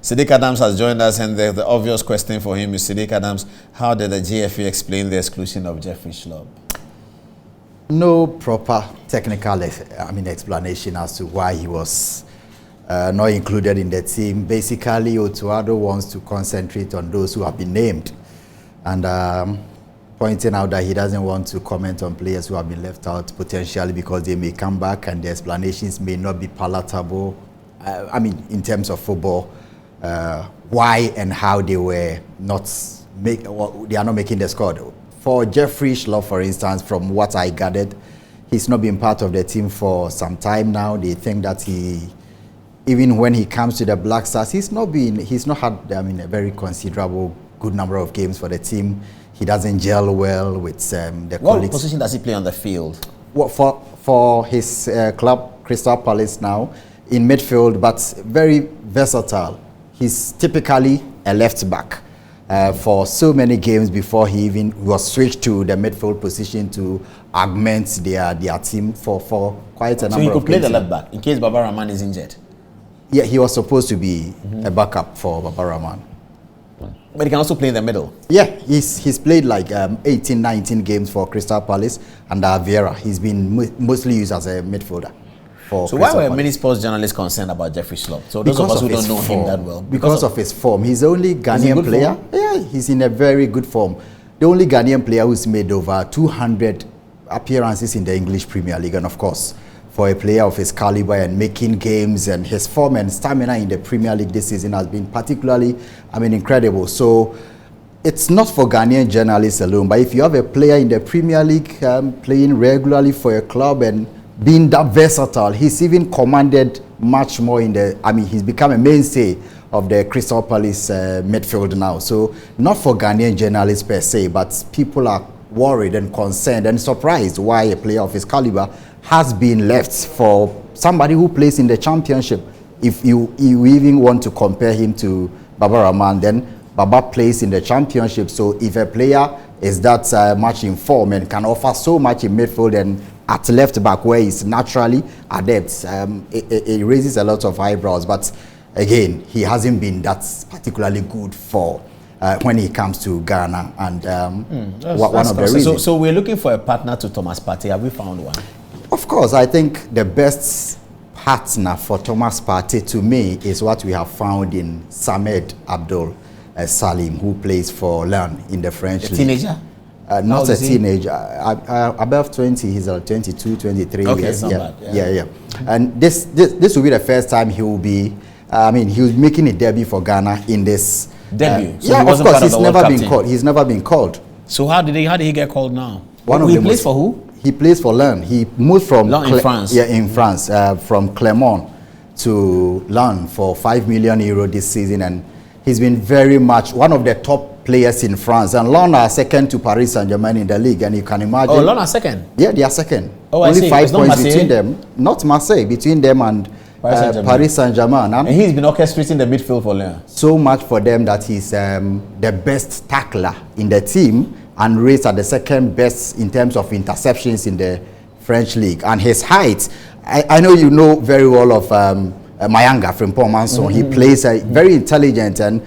Saddick Adams has joined us, and the obvious question for him is, Saddick Adams, how did the GFA explain the exclusion of Jeffrey Schlupp? No proper technical explanation as to why he was not included in the team. Basically, Otuado wants to concentrate on those who have been named, and pointing out that he doesn't want to comment on players who have been left out potentially because they may come back and the explanations may not be palatable. In terms of football, why and how they were not they are not making the squad. For Jeffrey Schlupp, for instance, from what I gathered, he's not been part of the team for some time now. They think that even when he comes to the Black Stars, he's not had a very considerable good number of games for the team. He doesn't gel well with the what colleagues. Position does he play on the field? Well, for his club, Crystal Palace now, in midfield, but very versatile. He's typically a left back for so many games before he even was switched to the midfield position to augment their team for quite a number of games. So he could play the left back in case Baba Rahman is injured? Yeah, he was supposed to be a backup for Baba Rahman. But he can also play in the middle? Yeah, he's played like 18, 19 games for Crystal Palace under Vieira. He's been mostly used as a midfielder. So why were many sports journalists concerned about Jeffrey Schlupp? So those of us who don't know him that well. Because of his form. He's the only Ghanaian player. Yeah, he's in a very good form. The only Ghanaian player who's made over 200 appearances in the English Premier League. And of course, for a player of his caliber and making games, and his form and stamina in the Premier League this season has been particularly, incredible. So it's not for Ghanaian journalists alone, but if you have a player in the Premier League playing regularly for a club and being that versatile, he's even commanded much more in the, he's become a mainstay of the Crystal Palace midfield now. So not for Ghanaian journalists per se, but people are worried and concerned and surprised why a player of his caliber has been left for somebody who plays in the Championship. If you even want to compare him to Baba Rahman, then Baba plays in the Championship. So if a player is that much in form and can offer so much in midfield and at left back where he's naturally adept, it raises a lot of eyebrows. But again, he hasn't been that particularly good for when it comes to Ghana, and one of the reasons. So we're looking for a partner to Thomas Partey. Have we found one? Of course, I think the best partner for Thomas Partey to me is what we have found in Samed Abdul Salim, who plays for Lyon in the French league. Teenager? Not a teenager, above 20, he's 22, 23 okay, years. Yeah. And this will be the first time he will be, he was making a debut for Ghana in this. Debut? So of course, he's never been called. He's never been called. So how did he get called now? He plays for who? He plays for Lyon. He moved from Lyon in France. Yeah, in France, from Clermont to Lyon for €5 million this season, and he's been very much one of the top players in France. And Lyon are second to Paris Saint-Germain in the league, and you can imagine. Oh, Lyon are second? Yeah, they are second. Oh, Only 5 points between them. Not Marseille, between them and Paris Saint-Germain. And he's been orchestrating the midfield for Lyon. So much for them that he's the best tackler in the team, and raised at the second best in terms of interceptions in the French league. And his height, I know you know very well of Mayanga from Port Manson. He plays very intelligent and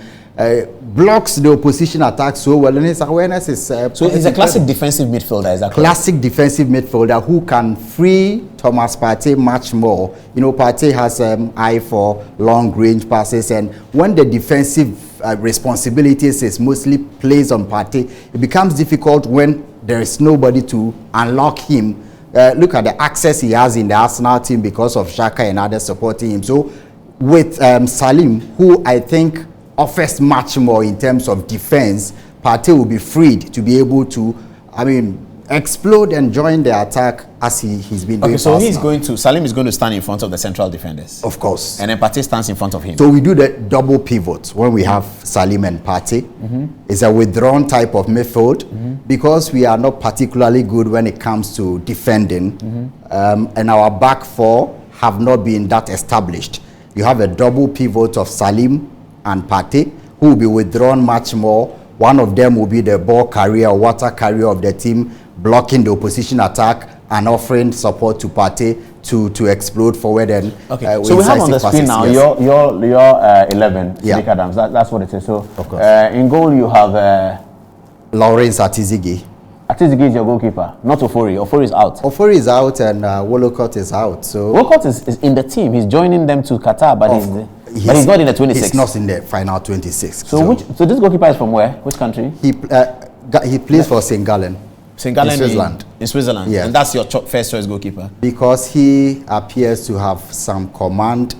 blocks the opposition attack so well, and his awareness is so he's a classic defensive midfielder, is that correct? Classic defensive midfielder who can free Thomas Partey much more. Partey has eye for long range passes, and when the defensive responsibilities is mostly placed on Partey, it becomes difficult when there is nobody to unlock him. Look at the access he has in the Arsenal team because of Xhaka and others supporting him. So with Salim, who I think offers much more in terms of defense, Partey will be freed to be able to, explode and join the attack as he's been doing. Okay, so Salim is going to stand in front of the central defenders. Of course. And then Partey stands in front of him. So we do the double pivot when we have Salim and Partey. It's a withdrawn type of midfield because we are not particularly good when it comes to defending. And our back four have not been that established. You have a double pivot of Salim and Partey, who will be withdrawn much more. One of them will be the ball carrier, water carrier of the team, blocking the opposition attack and offering support to Partey to explode forward and so we have on the screen now your 11, Saddick Adams. That's what it is. So in goal you have Lawrence Atizigi. Atizigi is your goalkeeper, not Ofori. Ofori is out. Ofori is out and Wolcott is out. So Wolcott is in the team. He's joining them to Qatar, but he's not in the 26. He's not in the final 26. So this goalkeeper is from where? Which country? He plays for St. Gallen. St. Gallen in Switzerland. In Switzerland. Yeah. And that's your first choice goalkeeper? Because he appears to have some command,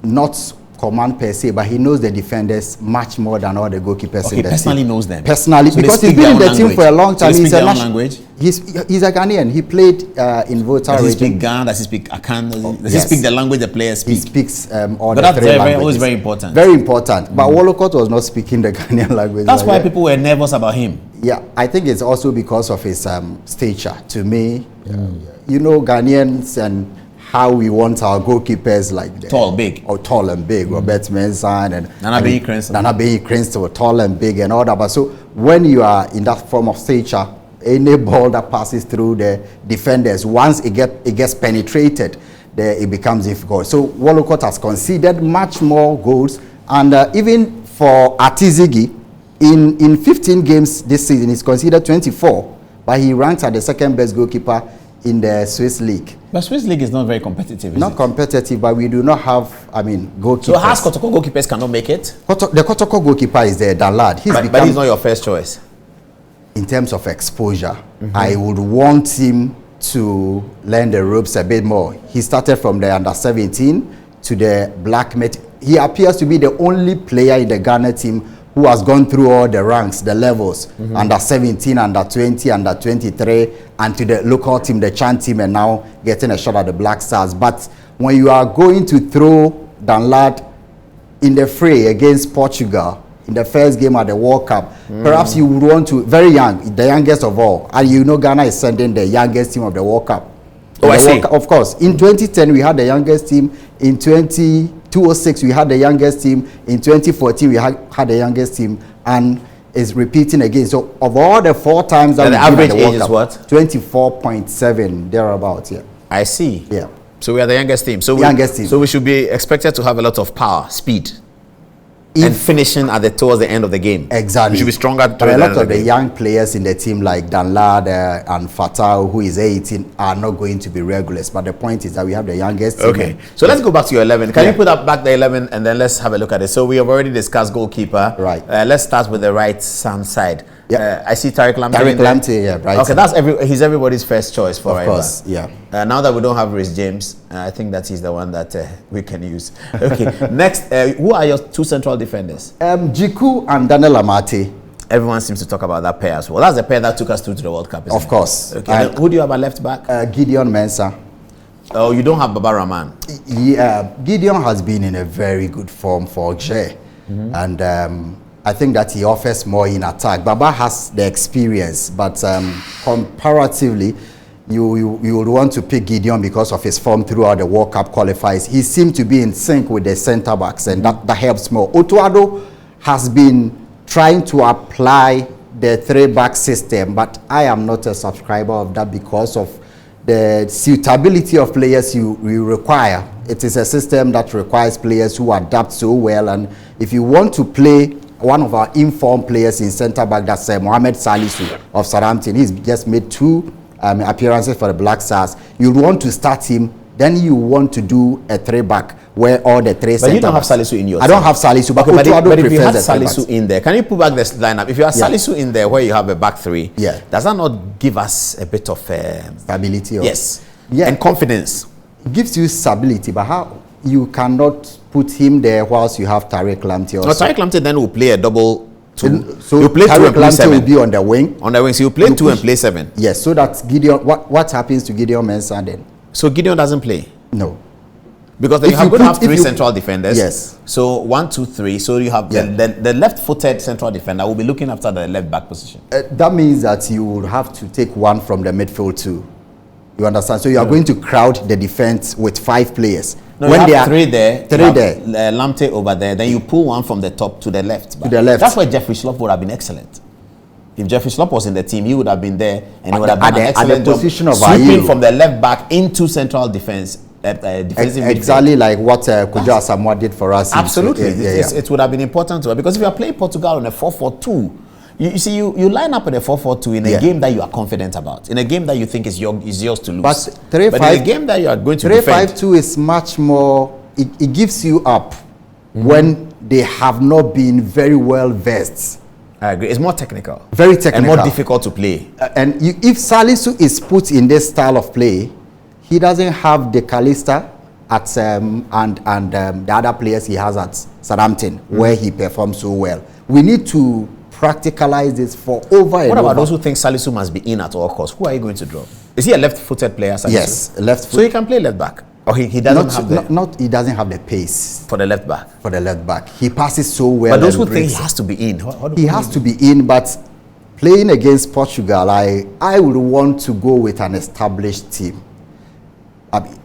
not command per se, but he knows the defenders much more than all the goalkeepers in the personally team. knows them? Personally, so because he's been in the team for a long time. So he's a language? He's a Ghanaian. He played in Volta. Does he speak Ghana? Does he speak Akan? Does he speak the language the players speak? He speaks all but the three languages. But that's very important. Very important. But Wolcott was not speaking the Ghanaian language. That's why people were nervous about him. Yeah, I think it's also because of his stature. To me, you know, Ghanaians and how we want our goalkeepers like tall, big. Or tall and big. Robert Mensah and Nana Beyi Cranston were tall and big and all that. But so when you are in that form of stature, any ball that passes through the defenders, once it gets penetrated, it becomes difficult. So Wolcott has conceded much more goals, and even for Atizigi, in 15 games this season, he's conceded 24, but he ranks at the second best goalkeeper in the Swiss league. But Swiss league is not very competitive, Not competitive, but we do not have, goalkeepers. So Has Kotoko goalkeepers cannot make it? The Kotoko goalkeeper is there, Danlad. But he's not your first choice. In terms of exposure, I would want him to learn the ropes a bit more. He started from the under-17 to the black met. He appears to be the only player in the Ghana team who has gone through all the ranks, the levels, under 17, under 20, under 23, and to the local team, the Chan team, and now getting a shot at the Black Stars. But when you are going to throw Danlad in the fray against Portugal in the first game at the World Cup, perhaps you would want to, very young, the youngest of all, and you know Ghana is sending the youngest team of the World Cup. I see. Of course, in 2010 we had the youngest team. In 2006 we had the youngest team. In 2014 we had the youngest team, and is repeating again. So of all the 4 times that the average age is what? 24.7 thereabouts. Yeah. I see. Yeah. So we are the youngest team. So we should be expected to have a lot of power, speed, and finishing towards the end of the game. Exactly. We should be stronger. But a lot of the young players in the team, like Danlad and Fatau, who is 18, are not going to be regulars. But the point is that we have the youngest team. Okay. So let's go back to your 11. Can you put up back the 11 and then let's have a look at it? So we have already discussed goalkeeper. Right. Let's start with the right hand side. Yeah. I see Tariq Lamptey. Tariq Lamptey, yeah, right. Okay, he's everybody's first choice for Of course, yeah. Now that we don't have Rhys James, I think that he's the one that we can use. Okay. Next, who are your 2 central defenders? Jiku and Daniel Amate. Everyone seems to talk about that pair as well. That's the pair that took us through to the World Cup, isn't it? Of course. Okay. Who do you have at left back? Gideon Mensah. Oh, you don't have Baba Rahman. Yeah, Gideon has been in a very good form for Ochere, and I think that he offers more in attack. Baba has the experience, but comparatively, you would want to pick Gideon because of his form throughout the World Cup qualifiers. He seemed to be in sync with the centre backs, and that helps more. Otuado has been trying to apply the 3-back system, but I am not a subscriber of that because of the suitability of players you require. It is a system that requires players who adapt so well, and if you want to play one of our informed players in centre back, that's Mohamed Salisu of Southampton. He's just made 2 appearances for the Black Stars. You want to start him, then you want to do a 3-back where all the 3 But you don't have Salisu in your team. I don't have Salisu, but but if you had Salisu in there, can you put back this lineup? If you have Salisu in there where you have a back 3, does that not give us a bit of stability? Yes. Yeah. And confidence? It gives you stability, but how? You cannot put him there whilst you have Tariq Lamptey also. No, Tariq Lamptey then will play a double 2. So you play Tariq 2 and play 7. Lamptey will be on the wing. On the wing. So you play 2 and play 7. Yes, so that's Gideon. What happens to Gideon Mensah then? So Gideon doesn't play? No. Because then you're going to have 3 central defenders. Yes. So 1, 2, 3. So you have the left-footed central defender will be looking after the left back position. That means that you would have to take one from the midfield too. You understand? So you are going to crowd the defense with 5 players. No, when you have 3 there, Lamptey over there, then you pull one from the top to the left. To the left. That's where Jeffrey Schlupp would have been excellent. If Jeffrey Schlupp was in the team, he would have been there and he would have been an excellent position of sweeping Ayew from the left back into central defense defensive exactly midfield. Like what Kojo Asamoah did for us. Absolutely. It would have been important to her, because if you are playing Portugal on a 4-4-2, you see, you line up in a 4-4-2 in a game that you are confident about, in a game that you think is yours to lose. But in a game that you are going to defend. 3-5-2 is much more, it gives you up when they have not been very well versed. I agree. It's more technical. Very technical. And more difficult to play. If Salisu is put in this style of play, he doesn't have the Calista at and the other players he has at Southampton, where he performs so well. We need to practicalize this for over and over. What about those who think Salisu must be in at all costs? Who are you going to drop? Is he a left-footed player, Salisu? Yes, left-footed. So he can play left back? Or he doesn't he doesn't have the pace. For the left back? For the left back. He passes so well. But those who think he has to be in? He has to be in, but playing against Portugal, I would want to go with an established team.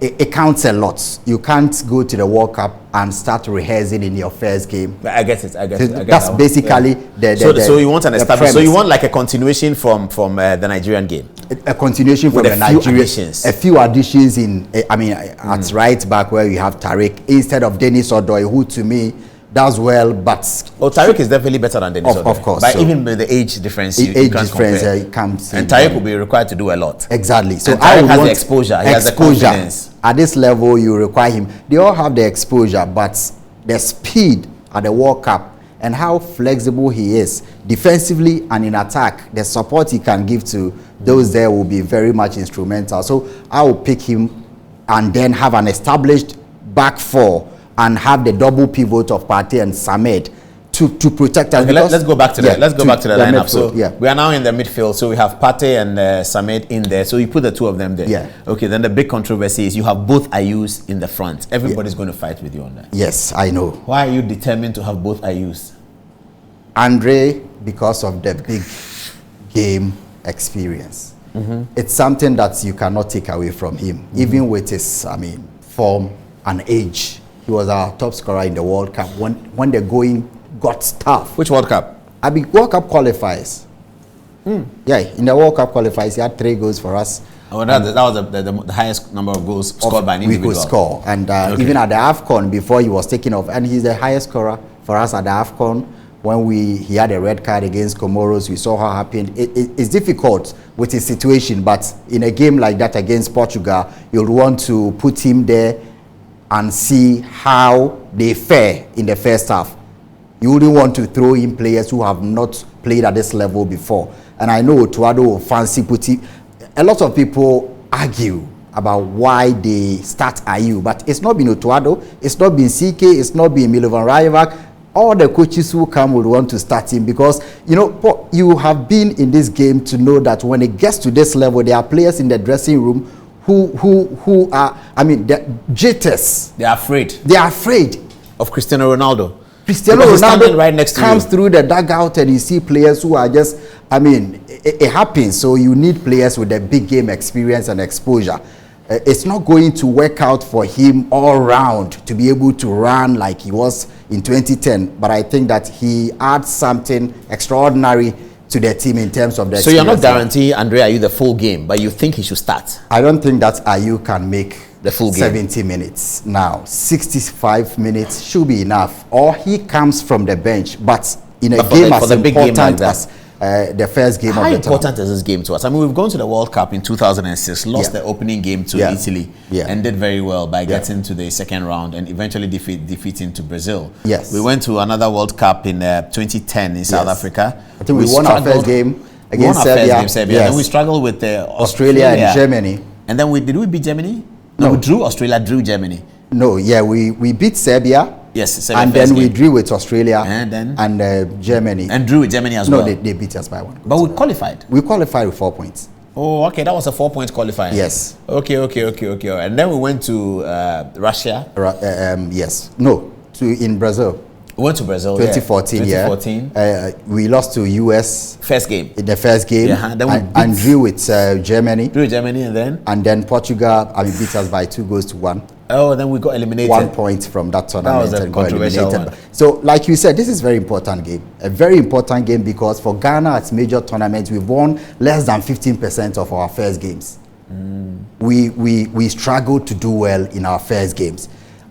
It counts a lot. You can't go to the World Cup and start rehearsing in your first game. I get it. That's basically so you want an established. So you want like a continuation from the Nigerian game. A continuation from the Nigerian. A few additions in. At right back where you have Tariq instead of Dennis Odoi, who to me does well, but Tariq is definitely better than Dennis Odoi. Of course. But even with the age difference, it comes. And Tariq will be required to do a lot. Exactly. So Tariq has the exposure. He has the confidence. At this level, you require him. They all have the exposure, but the speed at the World Cup and how flexible he is defensively and in attack, the support he can give to those there will be very much instrumental. So I will pick him and then have an established back four and have the double pivot of Partey and Samed to protect us. Okay, let's go back to that. Let's go back to the lineup. So yeah. We are now in the midfield. So we have Partey and Samed in there. So you put the two of them there. Yeah. Okay. Then the big controversy is you have both Ayews in the front. Everybody's going to fight with you on that. Yes, I know. Why are you determined to have both Ayews? Andre, because of the big game experience. It's something that you cannot take away from him, even with his, form and age. He was our top scorer in the World Cup when the going got tough. Which World Cup? World Cup qualifiers. Yeah, in the World Cup qualifiers, he had 3 goals for us. Oh, that was the highest number of goals scored by an individual. We could score. And even at the AFCON, before he was taken off, and he's the highest scorer for us at the AFCON. When he had a red card against Comoros, we saw how happened. It's difficult with his situation, but in a game like that against Portugal, you'll want to put him there and see how they fare in the first half. You wouldn't want to throw in players who have not played at this level before. And I know Tuado will fancy putting. A lot of people argue about why they start Ayew, but it's not been Otuado, it's not been CK, it's not been Milovan Rajevac. All the coaches who come would want to start him because, you have been in this game to know that when it gets to this level, there are players in the dressing room who are, the jitters. They are afraid. They are afraid of Cristiano Ronaldo. Cristiano Ronaldo right next to comes through the dugout and you see players who are just, it happens. So you need players with a big game experience and exposure. It's not going to work out for him all round to be able to run like he was in 2010. But I think that he adds something extraordinary to the team in terms of the So you're not guaranteeing Andre Ayew the full game, but you think he should start? I don't think that Ayew can make the full game. 70 minutes now. 65 minutes should be enough. Or he comes from the bench. But in a game as important as the first game of the tournament. How important is this game to us? We've gone to the World Cup in 2006, lost the opening game to Italy, and did very well by getting to the second round and eventually defeating to Brazil. Yes. We went to another World Cup in 2010 in South Africa. I think we won our first game against Serbia. Yes. Then we struggled with Australia and Germany. And then did we beat Germany? No, we drew Australia, drew Germany. No, we beat Serbia. Yes, and then we drew with Australia and Germany. And drew with Germany as well. No, they beat us by 1. But we qualified. We qualified with 4 points. Oh, okay. That was a 4-point qualifier. Yes. Okay. And then we went to Russia. Yes. No, in Brazil. We went to Brazil. 2014. 2014. We lost to US. First game. In the first game. Yeah. Then and drew with Germany. Drew Germany and then Portugal. beat us by 2-1. Oh, then we got eliminated. 1 point from that tournament. That was a controversial one. So, like you said, this is a very important game. A very important game because for Ghana, it's major tournaments. We've won less than 15% of our first games. We struggled to do well in our first games.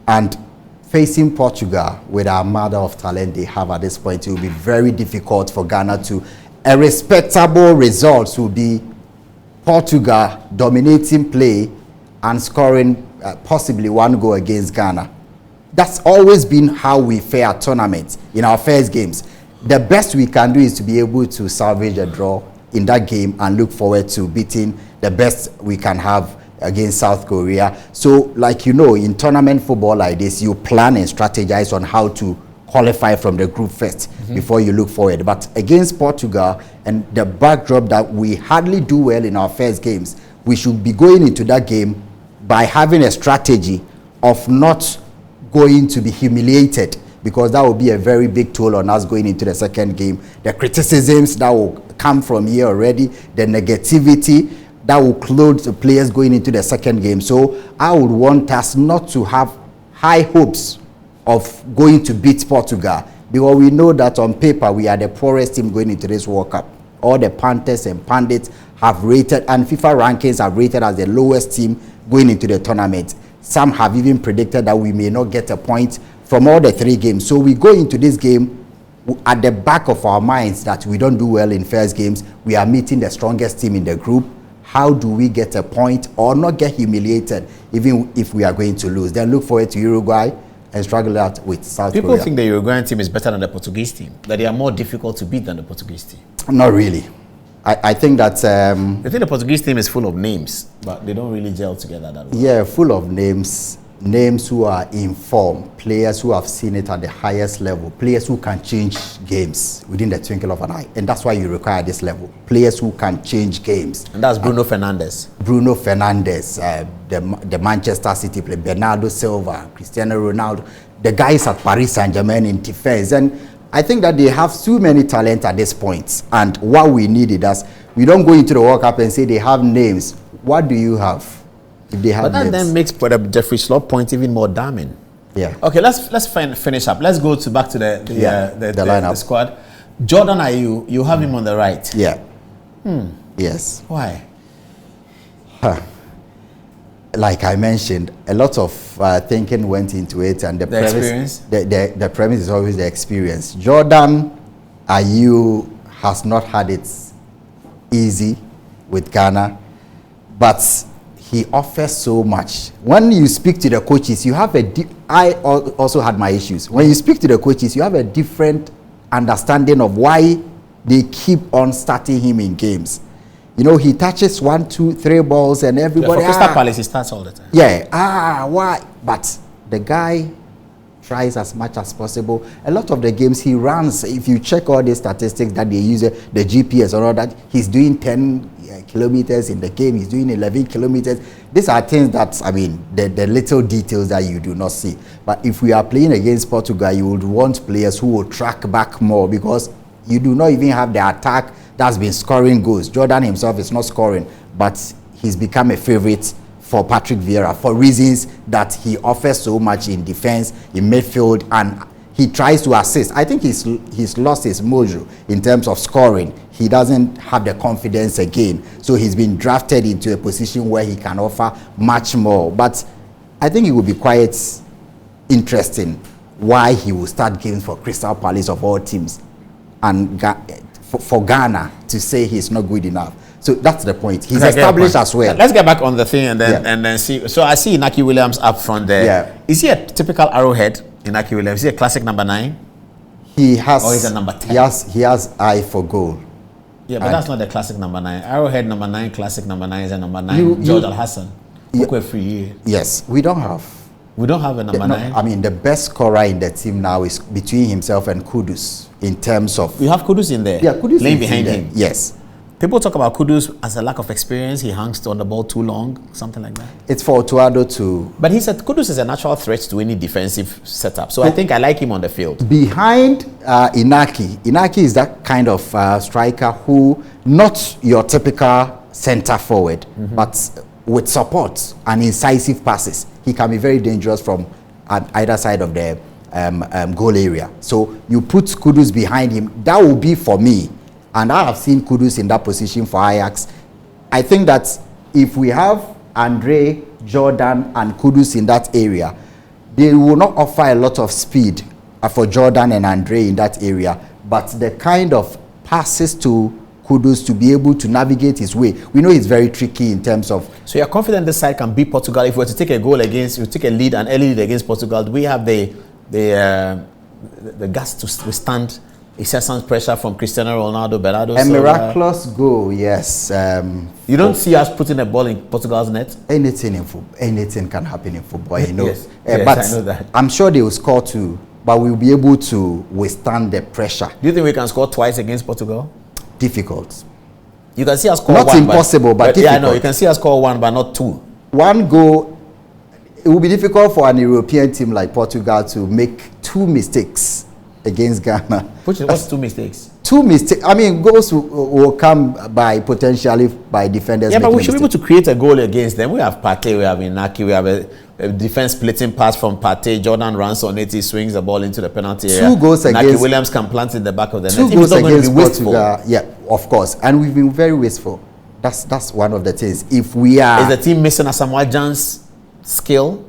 And facing Portugal with our mother of talent they have at this point, it will be very difficult for Ghana to. A respectable result will be Portugal dominating play and scoring possibly one goal against Ghana. That's always been how we fare at tournaments in our first games. The best we can do is to be able to salvage a draw in that game and look forward to beating the best we can have against South Korea. So, like in tournament football like this, you plan and strategize on how to qualify from the group first before you look forward. But against Portugal and the backdrop that we hardly do well in our first games, we should be going into that game by having a strategy of not going to be humiliated, because that will be a very big toll on us going into the second game. The criticisms that will come from here already, the negativity that will clothe the players going into the second game. So I would want us not to have high hopes of going to beat Portugal, because we know that on paper we are the poorest team going into this World Cup. All the Panthers and Pundits have rated, and FIFA rankings have rated as the lowest team going into the tournament. Some have even predicted that we may not get a point from all the 3 games. So we go into this game at the back of our minds that we don't do well in first games. We are meeting the strongest team in the group. How do we get a point or not get humiliated even if we are going to lose? Then look forward to Uruguay and struggle out with South Korea. People think the Uruguayan team is better than the Portuguese team, that they are more difficult to beat than the Portuguese team. Not really. I think that... I think the Portuguese team is full of names, but they don't really gel together that well. Yeah, full of names who are informed, players who have seen it at the highest level, players who can change games within the twinkle of an eye. And that's why you require this level. Players who can change games. And that's Bruno Fernandes. Bruno Fernandes, the Manchester City player, Bernardo Silva, Cristiano Ronaldo, the guys at Paris Saint-Germain in defense. And I think that they have too many talent at this point. And what we need is we don't go into the World Cup and say they have names. What do you have? If they have but that then makes Jeffrey Schlupp point even more damning. Yeah. Okay, let's finish up. Let's go back to the lineup. The squad. Jordan Ayew, you have him on the right. Yeah. Yes. Why? Like I mentioned, a lot of thinking went into it, and the premise is always the experience. Jordan Ayew has not had it easy with Ghana, but he offers so much. When you speak to the coaches, you have I also had my issues. When you speak to the coaches, you have a different understanding of why they keep on starting him in games. He touches 1, 2, 3 balls and everybody... For Crystal Palace, he starts all the time. Yeah, why? But the guy tries as much as possible. A lot of the games he runs, if you check all the statistics that they use, the GPS and all that, he's doing 10 kilometers in the game, he's doing 11 kilometers. These are things that, the little details that you do not see. But if we are playing against Portugal, you would want players who will track back more, because you do not even have the attack that's been scoring goals. Jordan himself is not scoring, but he's become a favorite for Patrick Vieira for reasons that he offers so much in defense, in midfield, and he tries to assist. I think he's lost his mojo in terms of scoring. He doesn't have the confidence again. So he's been drafted into a position where he can offer much more. But I think it would be quite interesting why he will start games for Crystal Palace of all teams, and for Ghana to say he's not good enough. So that's the point. He's established as well. Let's get back on the thing and then see. So I see Inaki Williams up front there. Yeah. Is he a typical arrowhead, Inaki Williams? Is he a classic number 9? He has. Or is it number 10? He has eye for goal. Yeah, but that's not the classic number 9. Arrowhead number 9, classic number 9 is a number 9. George Al-Hassan. Yes, we don't have. We don't have a number 9. The best scorer in the team now is between himself and Kudus in terms of... You have Kudus in there? Yeah, Kudus laying behind him. Yes. People talk about Kudus as a lack of experience. He hangs on the ball too long, something like that. It's for Otuado to... But he said Kudus is a natural threat to any defensive setup. So I think I like him on the field. Behind Inaki is that kind of striker who, not your typical center forward, but with support and incisive passes. He can be very dangerous from either side of the goal area. So you put Kudus behind him. That will be for me. And I have seen Kudus in that position for Ajax. I think that if we have Andre, Jordan, and Kudus in that area, they will not offer a lot of speed for Jordan and Andre in that area, but the kind of passes to Kudus to be able to navigate his way. We know he's very tricky in terms of. So you're confident this side can beat Portugal if we were to take a goal against, you take a lead, an early lead against Portugal. Do we have the guts to withstand incessant pressure from Cristiano Ronaldo, Bernardo A Silva? miraculous goal, yes. You don't see us putting a ball in Portugal's net? Anything in football, anything can happen in football, you know. Yes, but I know that. I'm sure they will score too, but we'll be able to withstand the pressure. Do you think we can score twice against Portugal? Difficult. You can see us score not one. Impossible, but difficult. Yeah, I know. You can see us score one, but not two. One goal, it will be difficult for an European team like Portugal to make 2 mistakes against Ghana. What's 2 mistakes? 2 mistakes. I mean, goals will come by potentially by defenders. Yeah, but we should be able to create a goal against them. We have Partey, we have Inaki, we have a defense splitting pass from Partey. Jordan runs on it, he swings the ball into the penalty area. 2 goals Inaki against Williams can plant in the back of the net. 2 goals against wasteful. Portugal. Yeah, of course. And we've been very wasteful. That's one of the things. If we are, is the team missing Asamoah Gyan's skill?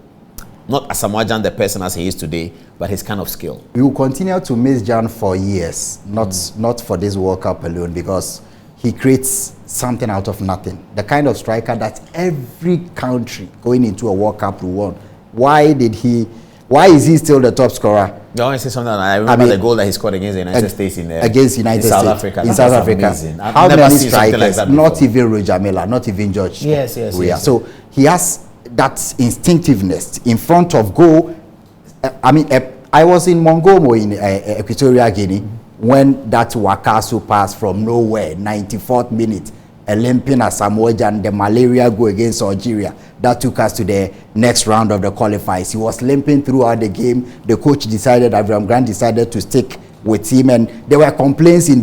Not Asamoah Gyan the person as he is today, but his kind of skill. We will continue to miss Gyan for years, not for this World Cup alone, because he creates something out of nothing. The kind of striker that every country going into a World Cup will want. Why is he still the top scorer? I want to say something. I remember the goal that he scored against the United States in South Africa. In South Africa. Amazing. How many strikers? Like that not even Roger Miller, not even George. Yes. So he has that instinctiveness in front of goal. I mean, I was in Mongomo in Equatorial Guinea when that Wakaso pass from nowhere, 94th minute, limping Asamoah Gyan, the malaria goal against Algeria. That took us to the next round of the qualifiers. He was limping throughout the game. The coach decided, Avram Grant decided to stick with him, and there were complaints we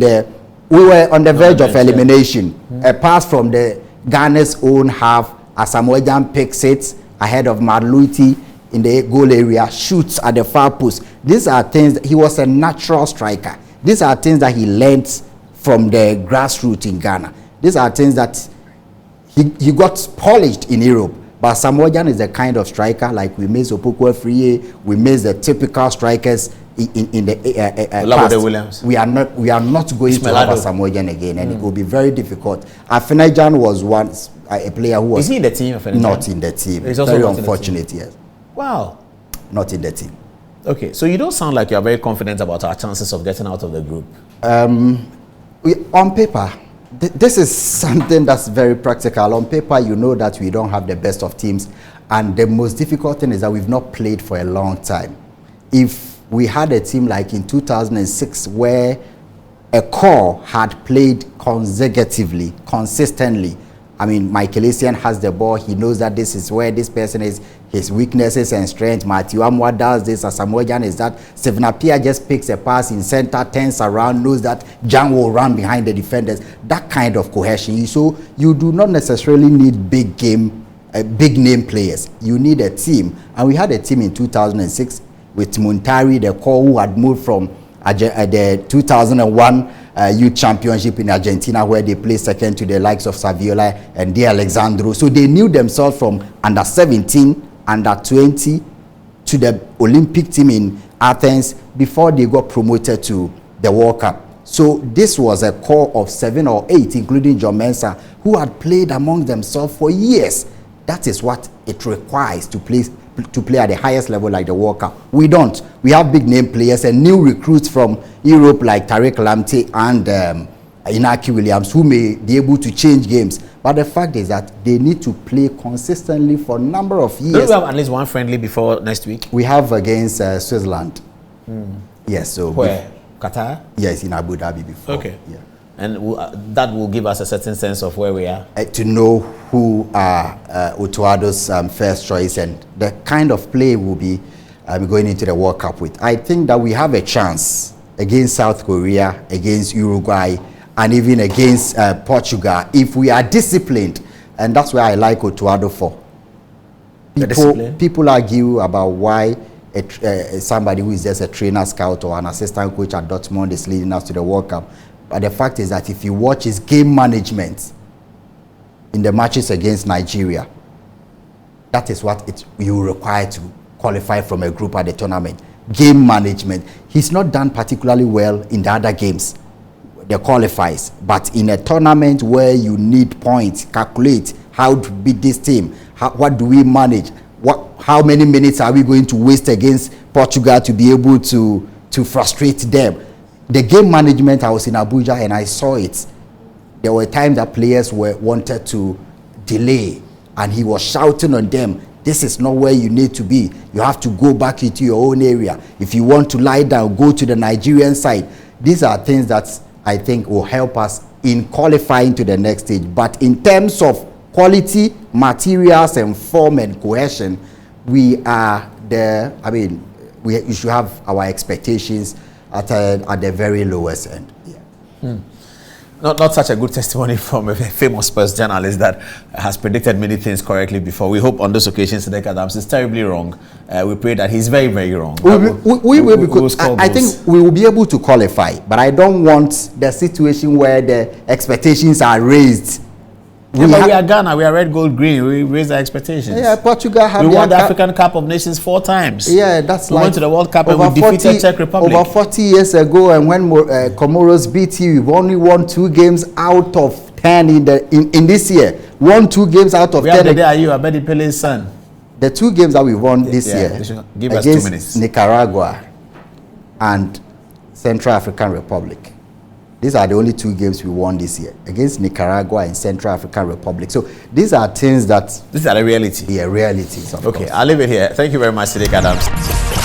were on the verge of elimination. A pass from the Ghana's own half, Asamoah Gyan picks it ahead of Marluti in the goal area, shoots at the far post. These are things, he was a natural striker. These are things that he learned from the grassroots in Ghana. These are things that he got polished in Europe. But Asamoah Gyan is the kind of striker like we miss Opoku Afriye, we miss the typical strikers in the past. Williams. We are not going to have Asamoah Gyan again, and it will be very difficult. Afena Gyan was once a player who was. Is he in the team? Not in the team. He's also very not unfortunate, yes. Wow. Not in the team. Okay, so you don't sound like you're very confident about our chances of getting out of the group. On paper, this is something that's very practical. On paper, you know that we don't have the best of teams, and the most difficult thing is that we've not played for a long time. If we had a team like in 2006 where a core had played consecutively, consistently, I mean, Michael Essien has the ball. He knows that this is where this person is, his weaknesses and strengths. Matthew Amwa does this, Asamoah Gyan is that. Stephen Appiah just picks a pass in center, turns around, knows that Gyan will run behind the defenders. That kind of cohesion. So you do not necessarily need big name players. You need a team. And we had a team in 2006 with Muntari, the core who had moved from the 2001 youth championship in Argentina, where they played second to the likes of Saviola and De Alexandro. So they knew themselves from under 17, under 20 to the Olympic team in Athens before they got promoted to the World Cup. So this was a core of 7 or 8, including John Mensah, who had played among themselves for years. That is what it requires to play at the highest level like the World Cup. We don't. We have big name players and new recruits from Europe like Tariq Lamptey and Inaki Williams, who may be able to change games. But the fact is that they need to play consistently for a number of years. Don't we have at least one friendly before next week? We have against Switzerland. Yes. So where? Qatar? Yes, in Abu Dhabi before. Okay. Yeah. And that will give us a certain sense of where we are. To know who are Otuado's first choice and the kind of play we'll be going into the World Cup with. I think that we have a chance against South Korea, against Uruguay, and even against Portugal if we are disciplined. And that's where I like Otuado for. People argue about why somebody who is just a trainer, scout, or an assistant coach at Dortmund is leading us to the World Cup. But the fact is that if you watch his game management, in the matches against Nigeria. That is what you require to qualify from a group at the tournament. Game management. He's not done particularly well in the other games, the qualifiers. But in a tournament where you need points, calculate how to beat this team. What do we manage? How many minutes are we going to waste against Portugal to be able to frustrate them? The game management, I was in Abuja and I saw it. There were times that players wanted to delay and he was shouting on them, this is not where you need to be. You have to go back into your own area. If you want to lie down, go to the Nigerian side. These are things that I think will help us in qualifying to the next stage. But in terms of quality, materials, and form and cohesion, we are there. I mean, we should have our expectations at the very lowest end. Yeah. Not such a good testimony from a famous Spurs journalist that has predicted many things correctly before. We hope on this occasion Saddick Adams is terribly wrong. We pray that he's very, very wrong. We will, because I think we will be able to qualify, but I don't want the situation where the expectations are raised. We are Ghana, we are red, gold, green. We raise our expectations. Yeah, Portugal have we won the African Cup of Nations 4 times. Yeah, that's we went to the World Cup and we defeated Czech Republic. Over 40 years ago, and when Comoros beat you, we've only won 2 games out of 10 in this year. Won 2 games out of 10. Andre Ayew, Abedi Pele's son. The 2 games that we won this year give us 2 minutes. Against Nicaragua and Central African Republic. These are the only 2 games we won this year, against Nicaragua and Central African Republic. So these are things that... These are the reality. Yeah, realities, of course. Okay, I'll leave it here. Thank you very much, Saddick Adams.